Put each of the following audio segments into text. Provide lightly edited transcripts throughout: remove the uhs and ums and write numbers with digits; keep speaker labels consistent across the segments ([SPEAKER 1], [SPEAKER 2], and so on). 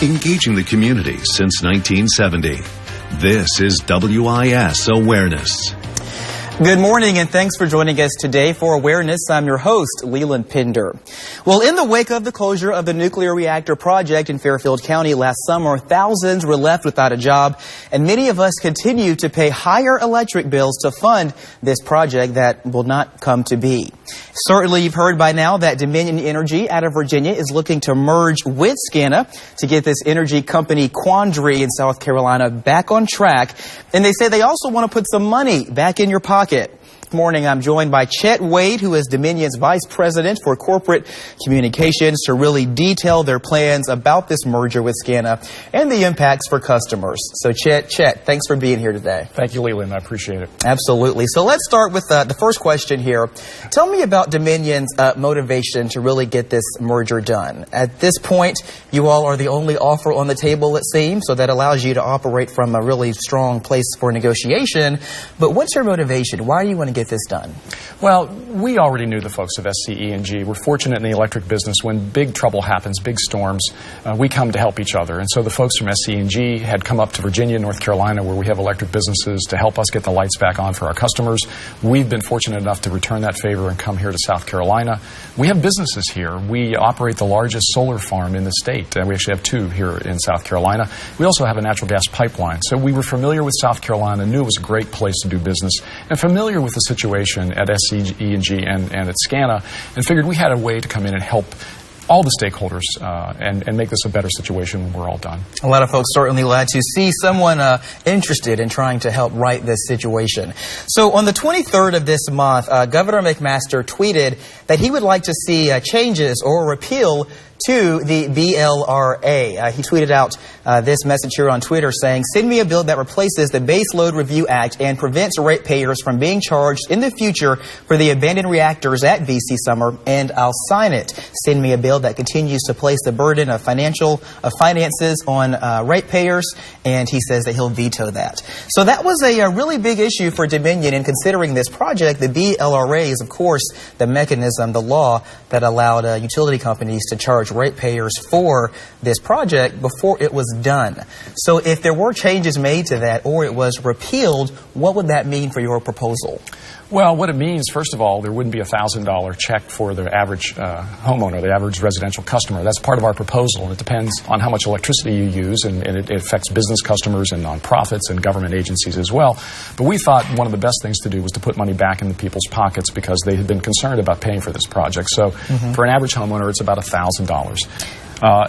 [SPEAKER 1] engaging the community since 1970. This is WIS Awareness.
[SPEAKER 2] Good morning and thanks for joining us today for Awareness. I'm your host, Leland Pinder. Well, in the wake of the closure of the nuclear reactor project in Fairfield County last summer, thousands were left without a job, and many of us continue to pay higher electric bills to fund this project that will not come to be. Certainly, you've heard by now that Dominion Energy out of Virginia is looking to merge with Scana to get this energy company quandary in South Carolina back on track. And they say they also want to put some money back in your pocket. This morning, I'm joined by Chet Wade, who is Dominion's Vice President for Corporate Communications, to really detail their plans about this merger with Scana and the impacts for customers. So, Chet, thanks for being here today.
[SPEAKER 3] Thank you, Leland. I appreciate it.
[SPEAKER 2] Absolutely. So let's start with the first question here. Tell me about Dominion's motivation to really get this merger done. At this point, you all are the only offer on the table, it seems, so that allows you to operate from a really strong place for negotiation. But what's your motivation? Why do you want to get this done?
[SPEAKER 3] Well, we already knew the folks of SCE&G. We're fortunate in the electric business when big trouble happens, big storms, we come to help each other. And so the folks from SCE&G had come up to Virginia, North Carolina, where we have electric businesses, to help us get the lights back on for our customers. We've been fortunate enough to return that favor and come here to South Carolina. We have businesses here. We operate the largest solar farm in the state. We actually have two here in South Carolina. We also have a natural gas pipeline. So we were familiar with South Carolina, knew it was a great place to do business, and familiar with the situation at SCE&G and at Scana, and figured we had a way to come in and help all the stakeholders and make this a better situation when we're all done.
[SPEAKER 2] A lot of folks certainly glad to see someone interested in trying to help right this situation. So on the 23rd of this month, Governor McMaster tweeted that he would like to see changes or repeal to the BLRA. He tweeted out this message here on Twitter saying, "Send me a bill that replaces the Base Load Review Act and prevents ratepayers from being charged in the future for the abandoned reactors at VC Summer, and I'll sign it. Send me a bill that continues to place the burden of finances on ratepayers," and he says that he'll veto that. So that was a really big issue for Dominion in considering this project. The BLRA is, of course, the mechanism, the law that allowed utility companies to charge ratepayers for this project before it was done. So if there were changes made to that or it was repealed, what would that mean for your proposal?
[SPEAKER 3] Well, what it means, first of all, there wouldn't be a $1,000 check for the average homeowner, the average residential customer. That's part of our proposal, and it depends on how much electricity you use, and it affects business customers and nonprofits and government agencies as well. But we thought one of the best things to do was to put money back in the people's pockets because they had been concerned about paying for this project. So for an average homeowner, it's about $1,000.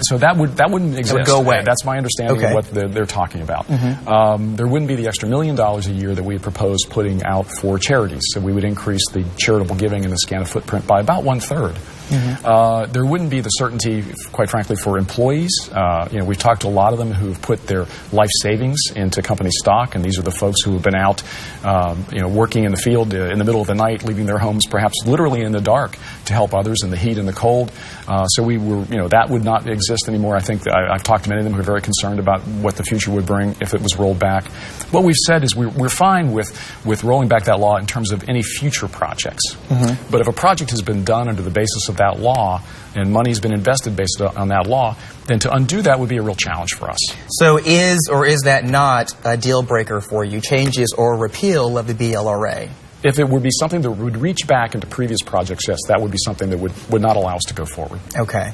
[SPEAKER 3] So that wouldn't exist.
[SPEAKER 2] It would go away.
[SPEAKER 3] That's my understanding of what they're talking about. There wouldn't be the extra $1 million a year that we proposed putting out for charities. So we would increase the charitable giving in the Scana footprint by about 1/3. There wouldn't be the certainty, quite frankly, for employees. We've talked to a lot of them who've put their life savings into company stock, and these are the folks who have been out, working in the field in the middle of the night, leaving their homes perhaps literally in the dark to help others in the heat and the cold. So we were, that would not exist anymore. I think I've talked to many of them who are very concerned about what the future would bring if it was rolled back. What we've said is we're fine with rolling back that law in terms of any future projects. But if a project has been done under the basis of that law and money's been invested based on that law, then to undo that would be a real challenge for us.
[SPEAKER 2] So is or is that not a deal breaker for you, changes or repeal of the BLRA?
[SPEAKER 3] If it would be something that would reach back into previous projects, yes, that would be something that would not allow us to go forward.
[SPEAKER 2] Okay,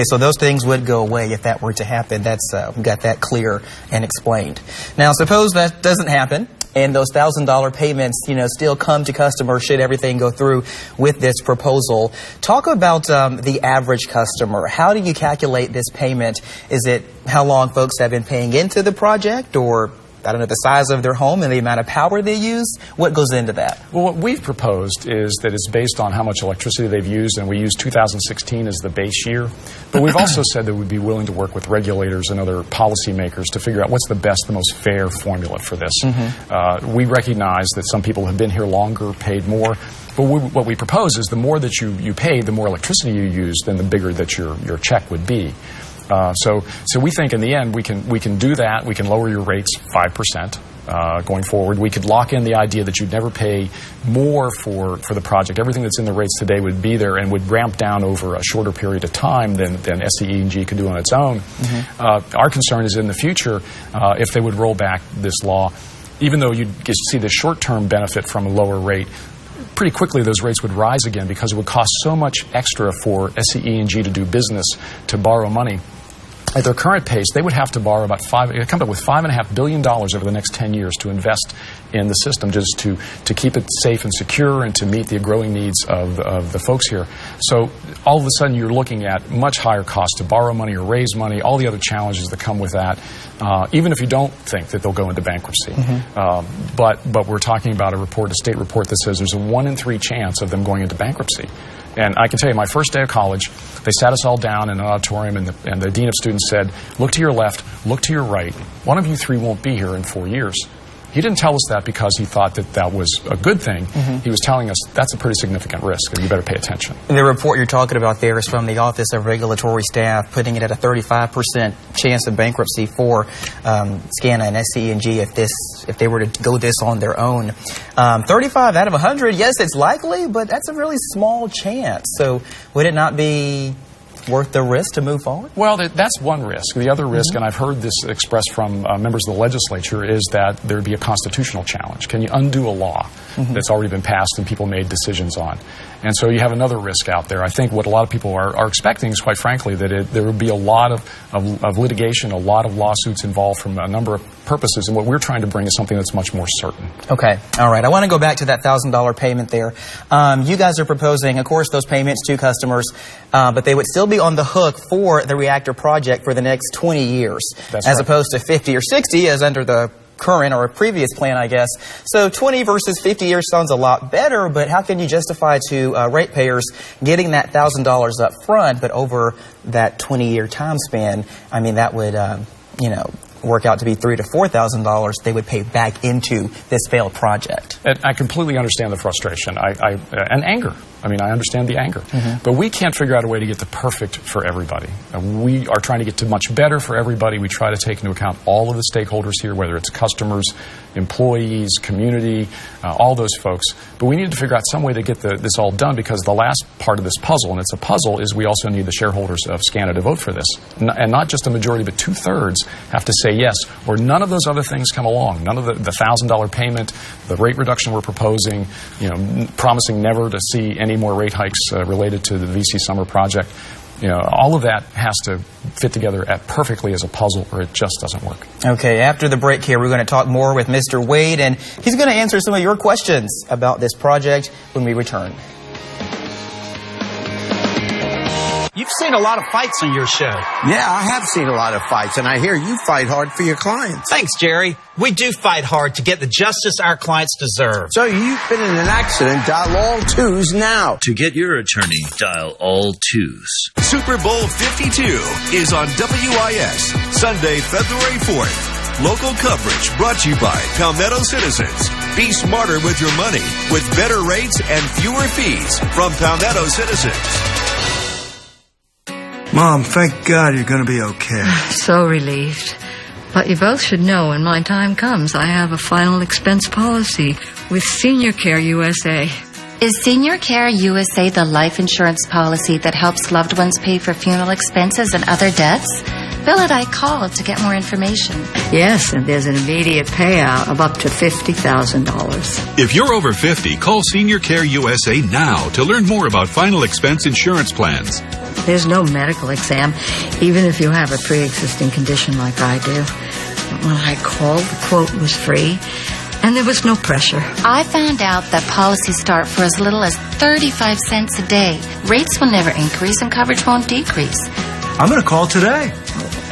[SPEAKER 2] so those things would go away if that were to happen. That's we've got that clear and explained. Now, suppose that doesn't happen, and those $1,000 payments, still come to customers should everything go through with this proposal. Talk about the average customer. How do you calculate this payment? Is it how long folks have been paying into the project, or I don't know, the size of their home and the amount of power they use? What goes into that?
[SPEAKER 3] Well, what we've proposed is that it's based on how much electricity they've used, and we use 2016 as the base year. But we've also said that we'd be willing to work with regulators and other policymakers to figure out what's the best, the most fair formula for this. We recognize that some people have been here longer, paid more. But what we propose is the more that you pay, the more electricity you use, then the bigger that your check would be. So we think in the end we can do that. We can lower your rates 5%. going forward. We could lock in the idea that you'd never pay more for the project. Everything that's in the rates today would be there and would ramp down over a shorter period of time than SCE&G could do on its own. Our concern is in the future, if they would roll back this law, even though you'd see the short-term benefit from a lower rate, pretty quickly those rates would rise again because it would cost so much extra for SCE&G to do business, to borrow money. At their current pace, they would have to borrow come up with $5.5 billion over the next 10 years to invest in the system, just to keep it safe and secure and to meet the growing needs of the folks here. So all of a sudden you're looking at much higher costs to borrow money or raise money, all the other challenges that come with that, even if you don't think that they'll go into bankruptcy. But we're talking about a state report that says there's a 1 in 3 chance of them going into bankruptcy. And I can tell you, my first day of college, they sat us all down in an auditorium, and the dean of students said, look to your left, look to your right. One of you 3 won't be here in 4 years. He didn't tell us that because he thought that was a good thing. He was telling us that's a pretty significant risk, and you better pay attention. And the report you're talking about there is from the Office of Regulatory Staff, putting it at a 35% chance of bankruptcy for Scana and SCE&G if they were to go this on their own. 35 out of 100, yes, it's likely, but that's a really small chance. So would it not be worth the risk to move forward? Well, that's one risk. The other risk, and I've heard this expressed from members of the legislature, is that there would be a constitutional challenge. Can you undo a law that's already been passed and people made decisions on? And so you have another risk out there. I think what a lot of people are expecting is, quite frankly, that there would be a lot of litigation, a lot of lawsuits involved from a number of purposes, and what we're trying to bring is something that's much more certain. Okay. All right. I want to go back to that $1,000 payment there. You guys are proposing, of course, those payments to customers, but they would still be on the hook for the reactor project for the next 20 years, as opposed to 50 or 60 as under the current or a previous plan, I guess. So 20 versus 50 years sounds a lot better, but how can you justify to ratepayers getting that $1,000 up front, but over that 20-year time span, I mean, that would, work out to be $3,000 to $4,000 they would pay back into this failed project. I completely understand the frustration and anger. I mean, I understand the anger. But we can't figure out a way to get to perfect for everybody. We are trying to get to much better for everybody. We try to take into account all of the stakeholders here, whether it's customers, employees, community, all those folks. But we need to figure out some way to get this all done, because the last part of this puzzle, and it's a puzzle, is we also need the shareholders of Scana to vote for this. And not just a majority, but 2/3 have to say yes, or none of those other things come along. None of the $1,000 payment, the rate reduction we're proposing, promising never to see any more rate hikes related to the VC Summer project. All of that has to fit together perfectly as a puzzle, or it just doesn't work. Okay, after the break here, we're going to talk more with Mr. Wade, and he's going to answer some of your questions about this project when we return.
[SPEAKER 4] You've seen a lot of fights on your show.
[SPEAKER 5] Yeah, I have seen a lot of fights, and I hear you fight hard for your clients.
[SPEAKER 4] Thanks, Jerry. We do fight hard to get the justice our clients deserve.
[SPEAKER 5] So you've been in an accident, dial all twos now.
[SPEAKER 6] To get your attorney, dial all twos.
[SPEAKER 1] Super Bowl 52 is on WIS, Sunday, February 4th. Local coverage brought to you by Palmetto Citizens. Be smarter with your money with better rates and fewer fees from Palmetto Citizens.
[SPEAKER 7] Mom, thank God you're going to be okay.
[SPEAKER 8] So relieved. But you both should know when my time comes, I have a final expense policy with Senior Care USA.
[SPEAKER 9] Is Senior Care USA the life insurance policy that helps loved ones pay for funeral expenses and other deaths? Bill and I called to get more information.
[SPEAKER 8] Yes, and there's an immediate payout of up to $50,000.
[SPEAKER 10] If you're over 50, call Senior Care USA now to learn more about final expense insurance plans.
[SPEAKER 8] There's no medical exam, even if you have a pre-existing condition like I do. When I called, the quote was free, and there was no pressure.
[SPEAKER 9] I found out that policies start for as little as 35 cents a day. Rates will never increase and coverage won't decrease.
[SPEAKER 7] I'm going to call today.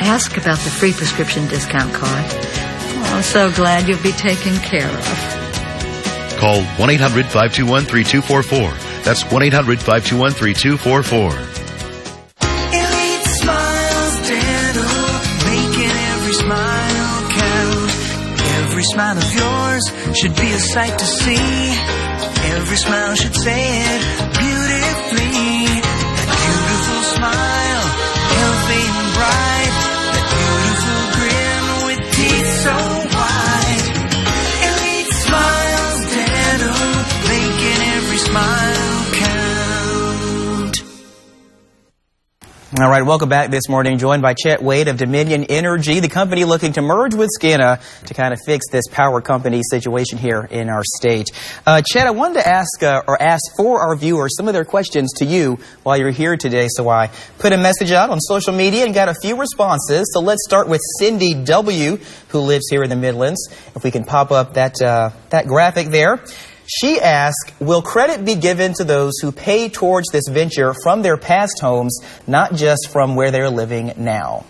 [SPEAKER 8] Ask about the free prescription discount card. Oh, I'm so glad you'll be taken care of.
[SPEAKER 1] Call 1-800-521-3244. That's 1-800-521-3244.
[SPEAKER 11] Every smile of yours should be a sight to see. Every smile should say it beautifully. That beautiful smile, healthy and bright. That beautiful grin with teeth so white.
[SPEAKER 2] All right, welcome back this morning. Joined by Chet Wade of Dominion Energy, the company looking to merge with Scana to kind of fix this power company situation here in our state. Chet, I wanted to ask for our viewers some of their questions to you while you're here today. So I put a message out on social media and got a few responses. So let's start with Cindy W., who lives here in the Midlands. If we can pop up that graphic there. She asked, will credit be given to those who pay towards this venture from their past homes, not just from where they're living now?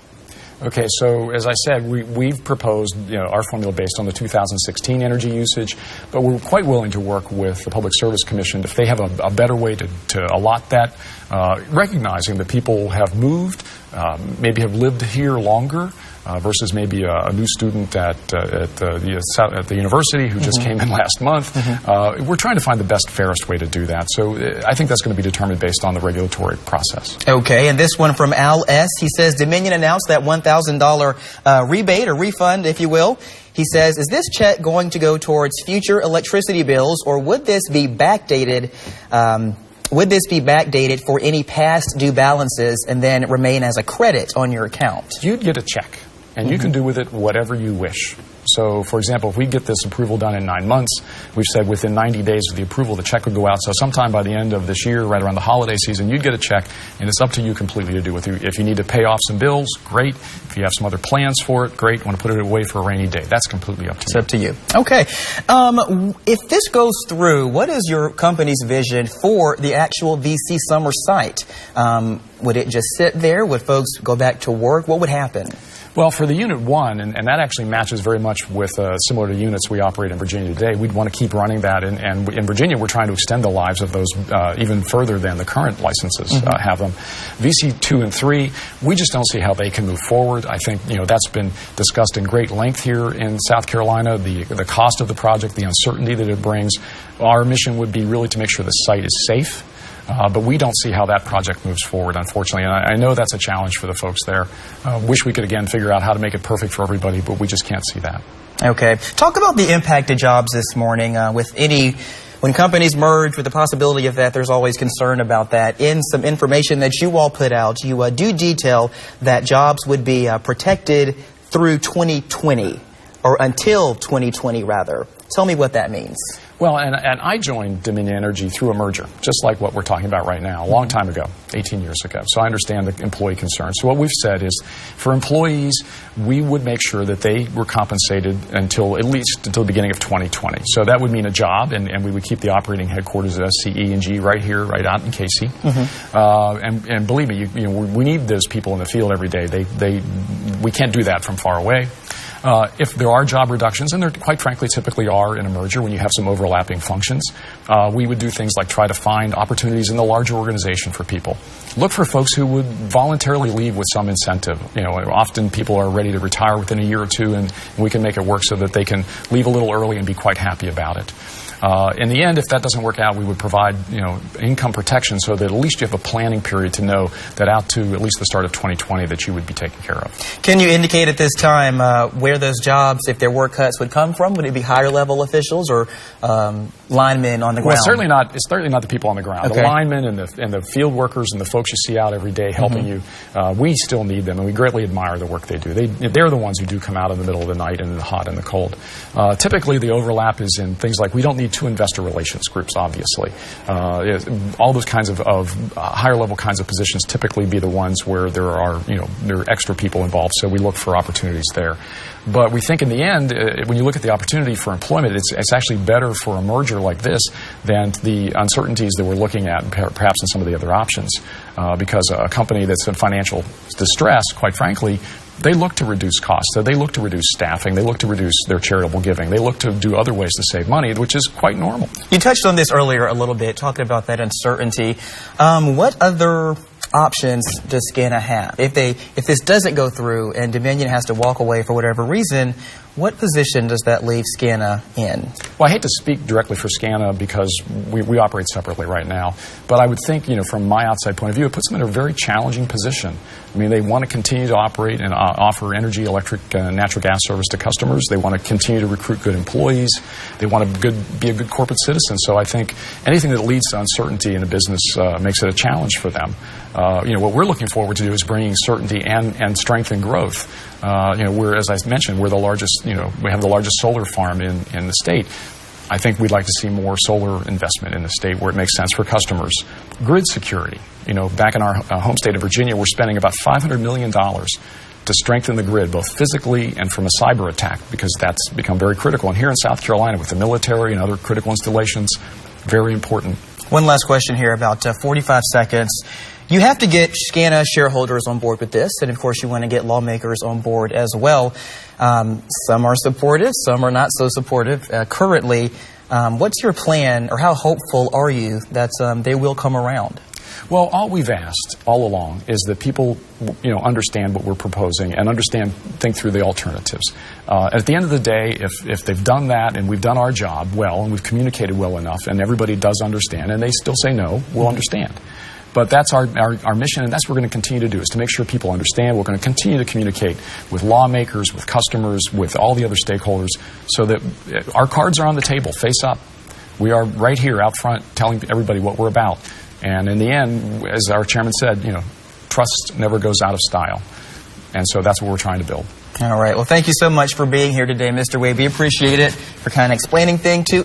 [SPEAKER 3] Okay, so as I said, we've proposed our formula based on the 2016 energy usage, but we're quite willing to work with the Public Service Commission if they have a better way to allot that, recognizing that people have moved, maybe have lived here longer, versus maybe a new student at the university who just came in last month. We're trying to find the best, fairest way to do that. So I think that's going to be determined based on the regulatory process.
[SPEAKER 2] Okay, and this one from Al S. He says, Dominion announced that $1,000 rebate or refund, if you will. He says, is this check going to go towards future electricity bills, or would this be backdated? Would this be backdated for any past due balances and then remain as a credit on your account?
[SPEAKER 3] You'd get a check, and you can do with it whatever you wish. So, for example, if we get this approval done in 9 months, we've said within 90 days of the approval, the check would go out. So sometime by the end of this year, right around the holiday season, you'd get a check, and it's up to you completely to do with it. If you need to pay off some bills, great. If you have some other plans for it, great. Want to put it away for a rainy day, that's completely up to you.
[SPEAKER 2] It's up to you. Okay. If this goes through, what is your company's vision for the actual VC summer site? Would it just sit there? Would folks go back to work? What would happen?
[SPEAKER 3] Well, for the Unit 1, and that actually matches very much with similar to units we operate in Virginia today, we'd want to keep running that. And in Virginia, we're trying to extend the lives of those even further than the current licenses have them. VC 2 and 3, we just don't see how they can move forward. I think that's been discussed in great length here in South Carolina, the cost of the project, the uncertainty that it brings. Our mission would be really to make sure the site is safe. But we don't see how that project moves forward, unfortunately. And I know that's a challenge for the folks there. Wish we could, again, figure out how to make it perfect for everybody, but we just can't see that. Okay.
[SPEAKER 2] Talk about the impacted jobs this morning. When companies merge, with the possibility of that, there's always concern about that. In some information that you all put out, you do detail that jobs would be protected through 2020, or until 2020, rather. Tell me what that means.
[SPEAKER 3] Well, and I joined Dominion Energy through a merger, just like what we're talking about right now, a long time ago, 18 years ago. So I understand the employee concerns. So what we've said is, for employees, we would make sure that they were compensated at least until the beginning of 2020. So that would mean a job, and we would keep the operating headquarters at SCE&G right here, right out in Casey. And believe me, we need those people in the field every day. We can't do that from far away. If there are job reductions, and there quite frankly typically are in a merger when you have some overlapping functions, we would do things like try to find opportunities in the larger organization for people. Look for folks who would voluntarily leave with some incentive. Often people are ready to retire within a year or two, and we can make it work so that they can leave a little early and be quite happy about it. In the end, if that doesn't work out, we would provide income protection so that at least you have a planning period to know that out to at least the start of 2020 that you would be taken care of.
[SPEAKER 2] Can you indicate at this time where those jobs, if there were cuts, would come from? Would it be higher level officials or linemen on the ground?
[SPEAKER 3] Well, it's certainly not the people on the ground. Okay. The linemen and the field workers and the folks you see out every day helping you, we still need them, and we greatly admire the work they do. They're the ones who do come out in the middle of the night and in the hot and the cold. Typically, the overlap is in things like we don't need 2 investor relations groups, obviously. All those kinds of higher level kinds of positions typically be the ones where there are extra people involved, so we look for opportunities there. But we think in the end, when you look at the opportunity for employment, it's actually better for a merger like this than the uncertainties that we're looking at perhaps in some of the other options. Because a company that's in financial distress, quite frankly, they look to reduce costs. So they look to reduce staffing. They look to reduce their charitable giving. They look to do other ways to save money, which is quite normal.
[SPEAKER 2] You touched on this earlier a little bit, talking about that uncertainty. What other options does Scana have? If this doesn't go through and Dominion has to walk away for whatever reason, What position does that leave Scana in?
[SPEAKER 3] Well, I hate to speak directly for Scana because we operate separately right now, but I would think, from my outside point of view, it puts them in a very challenging position. I mean, they want to continue to operate and offer energy, electric, natural gas service to customers. They want to continue to recruit good employees. They want to be a good corporate citizen. So I think anything that leads to uncertainty in a business makes it a challenge for them. What we're looking forward to do is bringing certainty and strength and growth. As I mentioned, we're the largest, we have the largest solar farm in the state. I think we'd like to see more solar investment in the state where it makes sense for customers. Grid security. Back in our home state of Virginia, we're spending about $500 million to strengthen the grid, both physically and from a cyber attack, because that's become very critical. And here in South Carolina, with the military and other critical installations, very important.
[SPEAKER 2] One last question here, about 45 seconds. You have to get Scana shareholders on board with this, and of course you want to get lawmakers on board as well. Some are supportive, some are not so supportive. Currently, what's your plan, or how hopeful are you that they will come around?
[SPEAKER 3] Well, all we've asked all along is that people, understand what we're proposing and think through the alternatives. At the end of the day, if they've done that and we've done our job well and we've communicated well enough and everybody does understand and they still say no, we'll understand. But that's our mission, and that's what we're going to continue to do, is to make sure people understand. We're going to continue to communicate with lawmakers, with customers, with all the other stakeholders, so that our cards are on the table, face up. We are right here out front telling everybody what we're about. And in the end, as our chairman said, trust never goes out of style. And so that's what we're trying to build.
[SPEAKER 2] All right. Well, thank you so much for being here today, Mr. Wade. We appreciate it, for kind of explaining things to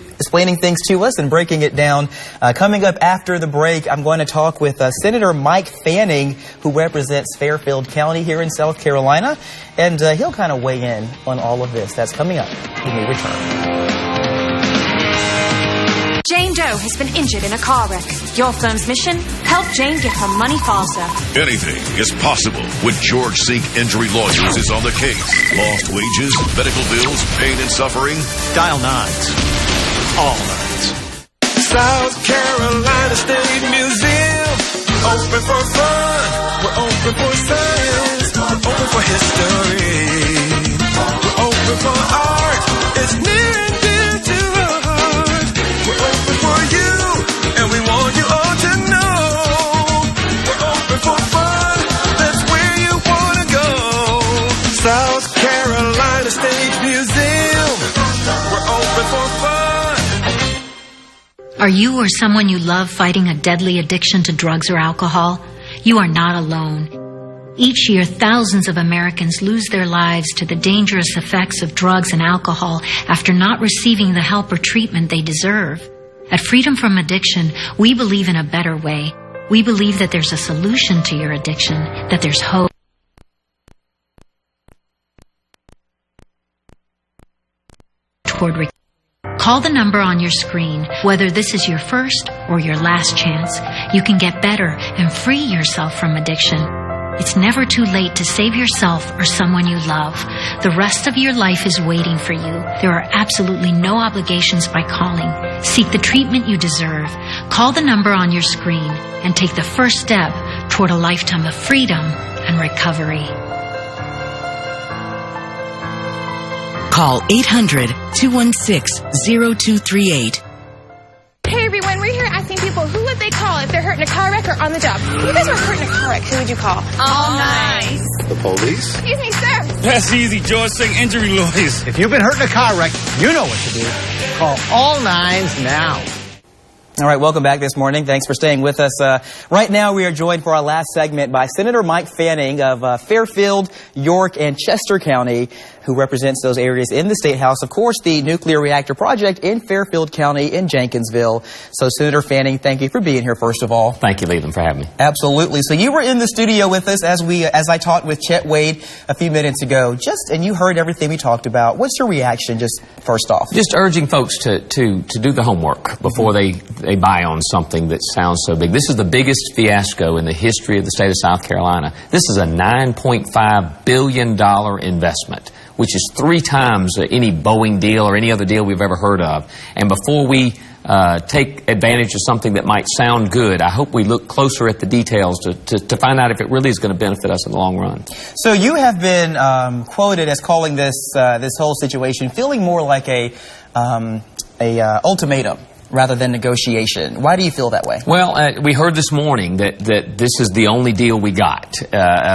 [SPEAKER 2] us and breaking it down. Coming up after the break, I'm going to talk with Senator Mike Fanning, who represents Fairfield County here in South Carolina, and he'll kind of weigh in on all of this. That's coming up when we return.
[SPEAKER 12] Jane Doe has been injured in a car wreck. Your firm's mission? Help Jane get her money faster.
[SPEAKER 1] Anything is possible when George Sink Injury Lawyers is on the case. Lost wages, medical bills, pain and suffering.
[SPEAKER 4] Dial 9s. All 9s.
[SPEAKER 11] South Carolina State Museum. Open for fun. We're open for science. We're open for history. We're open for art. It's near and dear to our heart. We're open for you, and we want you all to know. We're open for fun. That's where you want to go. South Carolina State Museum. We're open for fun.
[SPEAKER 13] Are you or someone you love fighting a deadly addiction to drugs or alcohol? You are not alone. Each year, thousands of Americans lose their lives to the dangerous effects of drugs and alcohol after not receiving the help or treatment they deserve. At Freedom from Addiction, we believe in a better way. We believe that there's a solution to your addiction, that there's hope. Call the number on your screen. Whether this is your first or your last chance, you can get better and free yourself from addiction. It's never too late to save yourself or someone you love. The rest of your life is waiting for you. There are absolutely no obligations by calling. Seek the treatment you deserve. Call the number on your screen and take the first step toward a lifetime of freedom and recovery.
[SPEAKER 14] Call 800-216-0238.
[SPEAKER 15] Hey everyone, we're here asking people who would they call if they're hurt in a car wreck or on the job. If you guys were hurt in a car wreck, who would you call? All Nines.
[SPEAKER 5] The police?
[SPEAKER 15] Excuse me, sir.
[SPEAKER 16] That's easy, George Sink Injury Lawyers.
[SPEAKER 5] If you've been hurt in a car wreck, you know what to do. Call All Nines now.
[SPEAKER 2] All right, welcome back this morning. Thanks for staying with us. Right now, we are joined for our last segment by Senator Mike Fanning of Fairfield, York, and Chester County, who represents those areas in the State House. Of course, the nuclear reactor project in Fairfield County in Jenkinsville. So, Senator Fanning, thank you for being here, first of all.
[SPEAKER 17] Thank you, Leland, for having me.
[SPEAKER 2] Absolutely. So, you were in the studio with us as I talked with Chet Wade a few minutes ago, and you heard everything we talked about. What's your reaction, just first off?
[SPEAKER 17] Just urging folks to do the homework before they buy on something that sounds so big. This is the biggest fiasco in the history of the state of South Carolina. This is a $9.5 billion investment. which is 3 times any Boeing deal or any other deal we've ever heard of. And before we take advantage of something that might sound good, I hope we look closer at the details to find out if it really is going to benefit us in the long run.
[SPEAKER 2] So you have been quoted as calling this this whole situation feeling more like a ultimatum rather than negotiation. Why do you feel that way?
[SPEAKER 17] Well, we heard this morning that this is the only deal we got.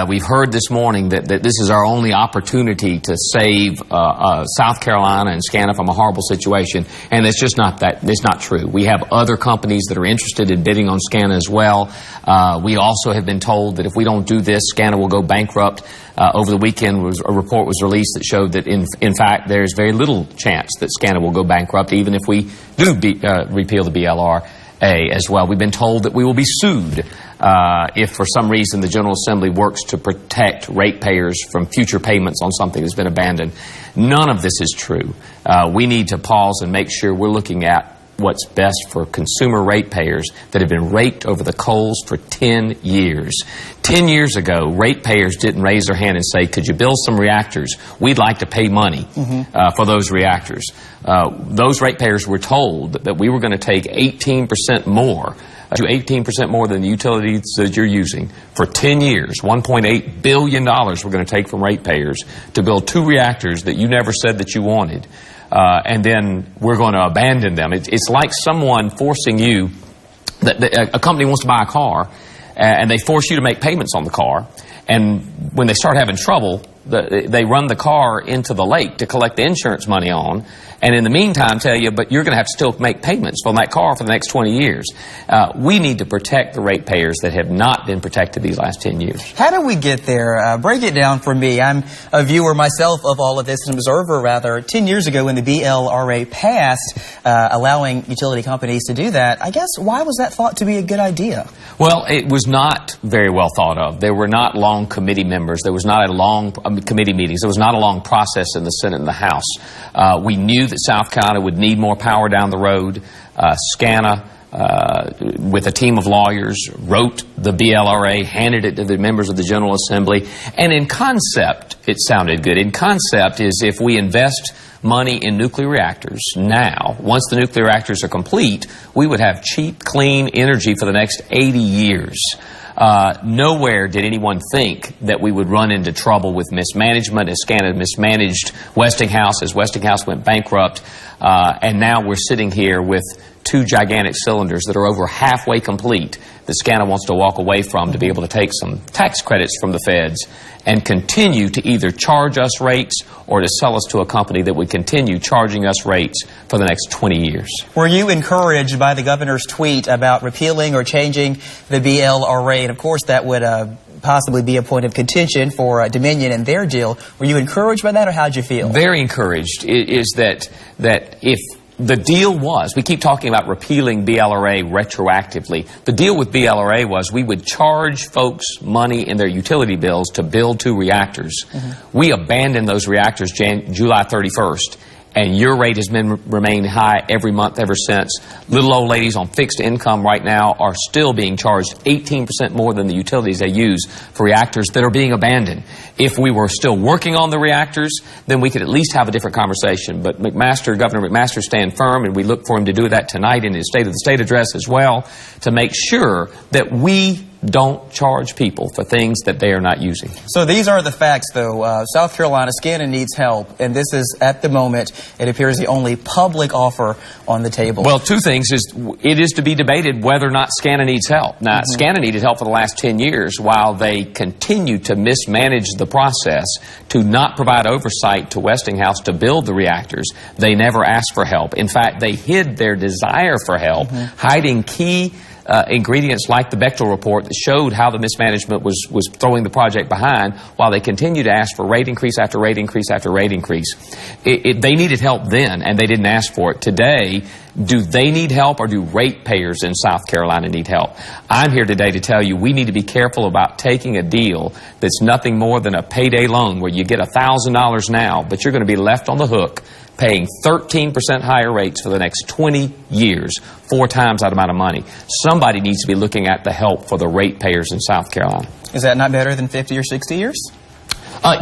[SPEAKER 17] We've heard this morning that this is our only opportunity to save South Carolina and Scana from a horrible situation, and it's just not that. It's not true. We have other companies that are interested in bidding on Scana as well. We also have been told that if we don't do this, Scana will go bankrupt. Over the weekend, a report was released that showed that, in fact, there's very little chance that Scana will go bankrupt, even if we do repeal the BLRA as well. We've been told that we will be sued if, for some reason, the General Assembly works to protect ratepayers from future payments on something that's been abandoned. None of this is true. We need to pause and make sure we're looking at what's best for consumer ratepayers that have been raked over the coals for 10 years. 10 years ago, ratepayers didn't raise their hand and say, could you build some reactors? We'd like to pay money for those reactors. Those ratepayers were told that we were going to take 18% more, to 18% more than the utilities that you're using for 10 years. $1.8 billion we're going to take from ratepayers to build 2 reactors that you never said that you wanted. And then we're going to abandon them. It's like someone forcing you, a company wants to buy a car, and they force you to make payments on the car. And when they start having trouble, they run the car into the lake to collect the insurance money on, and in the meantime tell you, but you're going to have to still make payments on that car for the next 20 years. We need to protect the ratepayers that have not been protected these last 10 years.
[SPEAKER 2] How do we get there? Break it down for me. I'm a viewer myself of all of this, an observer rather. 10 years ago when the BLRA passed, allowing utility companies to do that, I guess why was that thought to be a good idea?
[SPEAKER 17] Well, it was not very well thought of. There were not long committee members. There was not a long committee meetings. There was not a long process in the Senate and the House. We knew that South Carolina would need more power down the road. Scana, with a team of lawyers, wrote the BLRA, handed it to the members of the General Assembly, and in concept, it sounded good. In concept is if we invest money in nuclear reactors now, once the nuclear reactors are complete, we would have cheap, clean energy for the next 80 years. Nowhere did anyone think that we would run into trouble with mismanagement, as Scana mismanaged Westinghouse, as Westinghouse went bankrupt, and now we're sitting here with 2 gigantic cylinders that are over halfway complete that Scana wants to walk away from to be able to take some tax credits from the feds and continue to either charge us rates or to sell us to a company that would continue charging us rates for the next 20 years.
[SPEAKER 2] Were you encouraged by the governor's tweet about repealing or changing the BLRA? And of course that would possibly be a point of contention for Dominion and their deal. Were you encouraged by that, or how'd you feel?
[SPEAKER 17] Very encouraged. Is that if the deal was, we keep talking about repealing BLRA retroactively. The deal with BLRA was we would charge folks money in their utility bills to build 2 reactors. We abandoned those reactors July 31st. And your rate has remained high every month ever since. Little old ladies on fixed income right now are still being charged 18% more than the utilities they use for reactors that are being abandoned. If we were still working on the reactors, then we could at least have a different conversation. But Governor McMaster stand firm, and we look for him to do that tonight in his State of the State address as well, to make sure that we don't charge people for things that they are not using.
[SPEAKER 2] So these are the facts, though. South Carolina, Scana needs help, and this is, at the moment, it appears the only public offer on the table.
[SPEAKER 17] Well, 2 things. It is to be debated whether or not Scana needs help. Now, Scana needed help for the last 10 years while they continued to mismanage the process to not provide oversight to Westinghouse to build the reactors. They never asked for help. In fact, they hid their desire for help, hiding key ingredients like the Bechtel report that showed how the mismanagement was throwing the project behind, while they continued to ask for rate increase after rate increase after rate increase. They needed help then, and they didn't ask for it. Today, do they need help, or do ratepayers in South Carolina need help? I'm here today to tell you we need to be careful about taking a deal that's nothing more than a payday loan where you get $1,000 now, but you're going to be left on the hook paying 13% higher rates for the next 20 years, 4 times that amount of money. Somebody needs to be looking at the help for the ratepayers in South Carolina.
[SPEAKER 2] Is that not better than 50 or 60 years?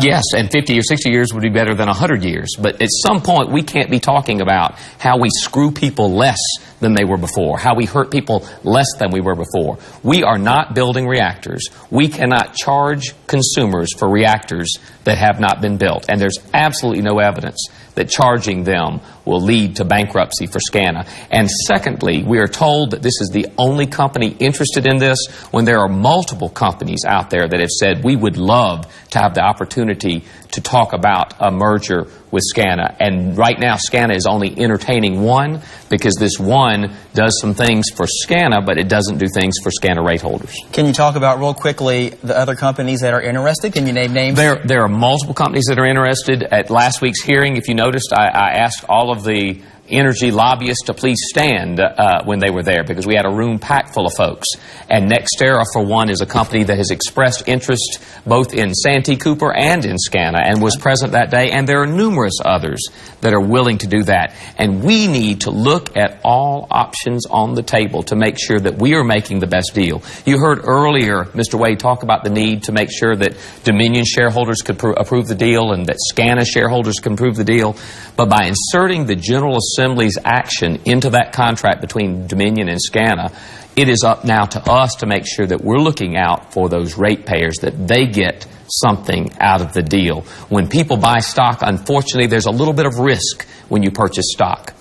[SPEAKER 17] Yes, and 50 or 60 years would be better than 100 years. But at some point, we can't be talking about how we screw people less than they were before, how we hurt people less than we were before. We are not building reactors. We cannot charge consumers for reactors that have not been built. And there's absolutely no evidence that charging them will lead to bankruptcy for Scana. And secondly, we are told that this is the only company interested in this when there are multiple companies out there that have said we would love to have the opportunity to talk about a merger with Scana. And right now, Scana is only entertaining one because this one does some things for Scana, but it doesn't do things for Scana rate holders.
[SPEAKER 2] Can you talk about real quickly the other companies that are interested? Can you name names?
[SPEAKER 17] There are multiple companies that are interested. At last week's hearing, if you noticed, I asked all of the energy lobbyists to please stand when they were there, because we had a room packed full of folks. And NextEra, for one, is a company that has expressed interest both in Santee Cooper and in Scana and was present that day. And there are numerous others that are willing to do that. And we need to look at all options on the table to make sure that we are making the best deal. You heard earlier Mr. Wade talk about the need to make sure that Dominion shareholders could approve the deal and that Scana shareholders can approve the deal. But by inserting the General Assembly's action into that contract between Dominion and Scana, it is up now to us to make sure that we're looking out for those ratepayers, that they get something out of the deal. When people buy stock, unfortunately, there's a little bit of risk when you purchase stock.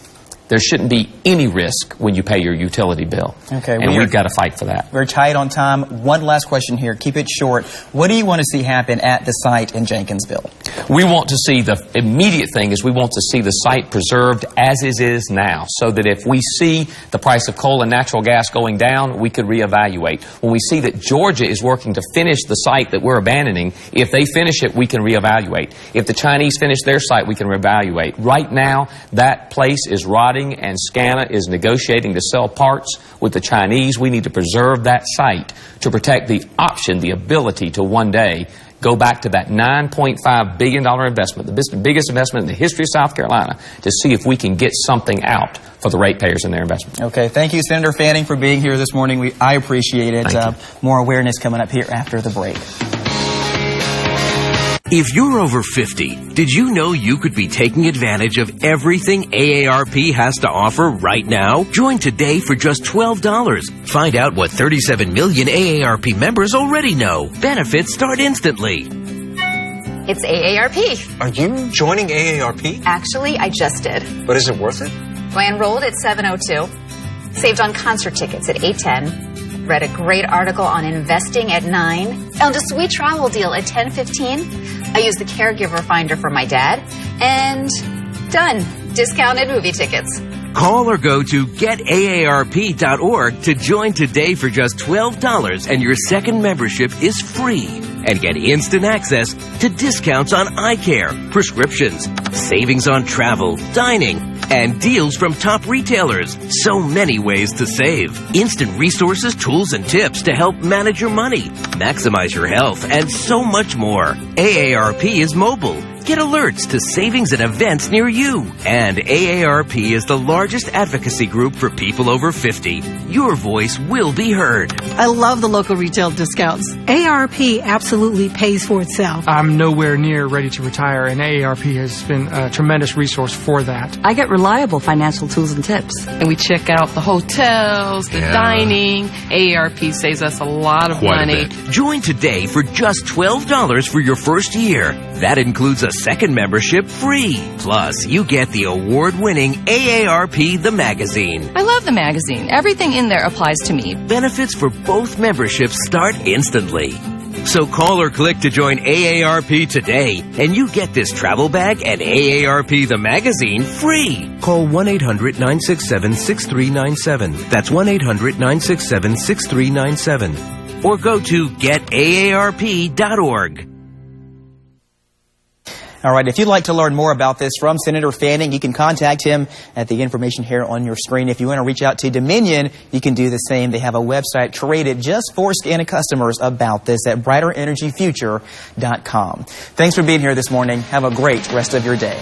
[SPEAKER 17] There shouldn't be any risk when you pay your utility bill. Okay, and we've got to fight for that.
[SPEAKER 2] We're tight on time. One last question here. Keep it short. What do you want to see happen at the site in Jenkinsville?
[SPEAKER 17] We want to see, the immediate thing is we want to see the site preserved as it is now, so that if we see the price of coal and natural gas going down, we could reevaluate. When we see that Georgia is working to finish the site that we're abandoning, if they finish it, we can reevaluate. If the Chinese finish their site, we can reevaluate. Right now, that place is rotting, and Scana is negotiating to sell parts with the Chinese. We need to preserve that site to protect the option, the ability to one day go back to that $9.5 billion investment, the biggest investment in the history of South Carolina, to see if we can get something out for the ratepayers in their investment.
[SPEAKER 2] Okay, thank you, Senator Fanning, for being here this morning. I appreciate it. More awareness coming up here after the break.
[SPEAKER 18] If you're over 50, did you know you could be taking advantage of everything AARP has to offer right now? Join today for just $12. Find out what 37 million AARP members already know. Benefits start instantly.
[SPEAKER 19] It's AARP.
[SPEAKER 20] Are you joining AARP?
[SPEAKER 19] Actually, I just did.
[SPEAKER 20] But is it worth it?
[SPEAKER 19] Well, I enrolled at 7:02, saved on concert tickets at 8:10, read a great article on investing at 9, found a sweet travel deal at 10:15. I used the caregiver finder for my dad, and done. Discounted movie tickets.
[SPEAKER 18] Call or go to getaarp.org to join today for just $12, and your second membership is free. And get instant access to discounts on eye care, prescriptions, savings on travel, dining, and deals from top retailers. So many ways to save. Instant resources, tools, and tips to help manage your money, maximize your health, and so much more. AARP is mobile. Get alerts to savings and events near you. And AARP is the largest advocacy group for people over 50. Your voice will be heard.
[SPEAKER 21] I love the local retail discounts. AARP absolutely pays for itself.
[SPEAKER 22] I'm nowhere near ready to retire, and AARP has been a tremendous resource for that.
[SPEAKER 23] I get reliable financial tools and tips.
[SPEAKER 24] And we check out the hotels, the dining. AARP saves us a lot of money.
[SPEAKER 18] Join today for just $12 for your first year. That includes a second membership free. Plus, you get the award-winning AARP The Magazine.
[SPEAKER 24] I love the magazine. Everything in there applies to me.
[SPEAKER 18] Benefits for both memberships start instantly. So call or click to join AARP today, and you get this travel bag and AARP The Magazine free. Call 1-800-967-6397. That's 1-800-967-6397. Or go to getaarp.org.
[SPEAKER 2] All right, if you'd like to learn more about this from Senator Fanning, you can contact him at the information here on your screen. If you want to reach out to Dominion, you can do the same. They have a website created just for Scana customers about this at brighterenergyfuture.com. Thanks for being here this morning. Have a great rest of your day.